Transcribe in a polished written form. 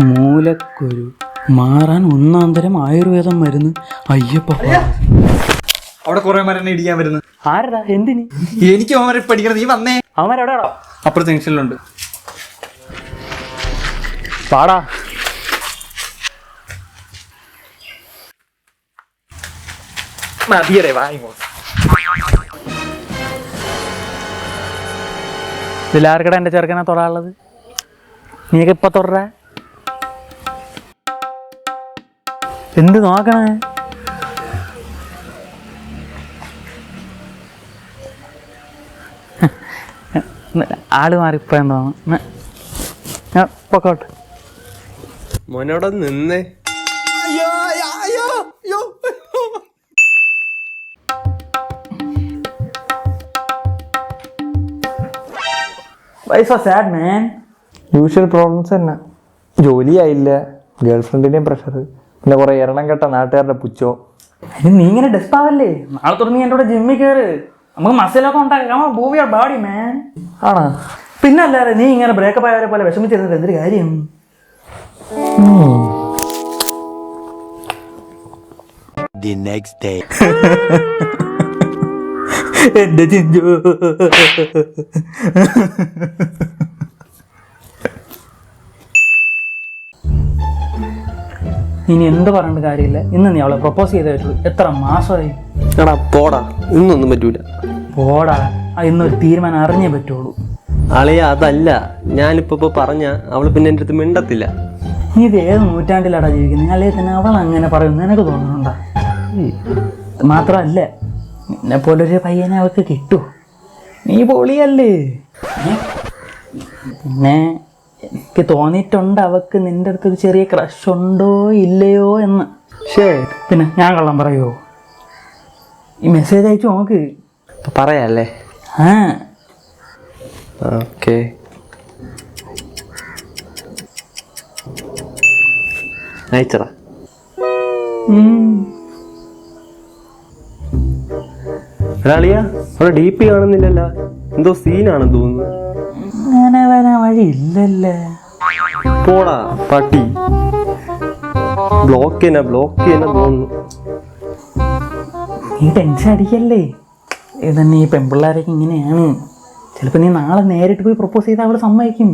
മൂലക്കുരു മാറാൻ ഒന്നാന്തരം ആയുർവേദം മരുന്ന്. അയ്യപ്പ അവിടെ കുറെ മരം ഇടിക്കാൻ വരുന്നു. ആരടാ? എന്തിന്? എനിക്ക് അവന്മാരെ പഠിക്കണം. നീ വന്നേ. അവന്മാരെവിടെയാണോ? അപ്പുറത്തെ ജംഗ്ഷനിലുണ്ട്. പാടാ. മതിയടേ വാങ്ങോ. ഇതിലാർക്കടാ എൻ്റെ ചെറുക്കനെ തൊടാനുള്ളത്? നീയൊക്കെ ഇപ്പം തൊട. എന്ത് നോക്കണേ? ആള് മാറിപ്പോയെന്ന് തോന്നുന്നു. പൊക്കോട്ടെ. മോനോടെ നിന്നേ. Why so sad, man? Usual problems തന്നെ. ജോലിയായില്ല, ഗേൾ ഫ്രണ്ടിൻ്റെയും പ്രഷർ, പിന്നെ കുറേ എണ്ണം കെട്ട നാട്ടുകാരുടെ പുച്ചോ. അതിന് നീ ഇങ്ങനെ ഡെസ്പാവല്ലേ? നാളെ തുടങ്ങി എൻ്റെ കൂടെ ജിമ്മിൽ കയറ്. നമുക്ക് മസിലൊക്കെ ഉണ്ടാക്കാം. മൂവ് യുവർ ബോഡി, മാൻ. ആണോ? പിന്നല്ലാതെ നീ ഇങ്ങനെ ബ്രേക്കപ്പ് ആയവരെ പോലെ വിഷമിച്ചിരുന്നിട്ട് എന്തൊരു കാര്യം? The next day. എന്റെ ചിഞ്ചു. ഇനി എന്ത് പറഞ്ഞിട്ട് കാര്യമില്ല. ഇന്ന് നീ അവളെ പ്രപ്പോസ് ചെയ്തിട്ടുള്ളൂ. എത്ര മാസമായി? എടാ പോടാ, ഇന്നൊന്നും പറ്റൂല. പോടാ, ഇന്നൊരു തീരുമാനം അറിഞ്ഞേ പറ്റുള്ളൂ. അളിയ അതല്ല, ഞാനിപ്പോ പറഞ്ഞ അവള് പിന്നെ എൻ്റെ അടുത്ത് മിണ്ടത്തില്ല. നീ ഇത് ഏത് നൂറ്റാണ്ടിലാടാ ജീവിക്കുന്നത്? അല്ലേ തന്നെ അവൾ അങ്ങനെ പറയുന്നു നിനക്ക് തോന്നുന്നുണ്ടോ? മാത്രമല്ല, നിന്നെ പോലൊരു പയ്യനെ അവൾക്ക് കിട്ടൂ. നീ പൊളിയല്ലേ. പിന്നെ എനിക്ക് തോന്നിയിട്ടുണ്ട് അവൾക്ക് നിന്റെ അടുത്തൊരു ചെറിയ ക്രഷ് ഉണ്ടോ ഇല്ലയോ എന്ന്. ശരി, പിന്നെ ഞാൻ കള്ളം പറയുമോ? ഈ മെസ്സേജ് അയച്ചു നോക്ക്. പറയാല്ലേ? ആ ഓക്കെ. അയച്ചടാ. അളിയ അവിടെ ഡി പി കാണുന്നില്ലല്ലോ, എന്തോ സീനാണെന്ന് തോന്നുന്നു. അങ്ങനെ വരാൻ വഴി ഇല്ലല്ലേ. പോടാ പട്ടി. ബ്ലോക്ക് തന്നെ തോന്നുന്നു. നീ ടെൻഷൻ അടിക്കല്ലേ. ഇതന്നെ ഈ പെൺപിള്ളേരൊക്കെ ഇങ്ങനെയാണ്. ചിലപ്പോൾ നീ നാളെ നേരിട്ട് പോയി പ്രപ്പോസ് ചെയ്താൽ അവൾ സമ്മതിക്കും.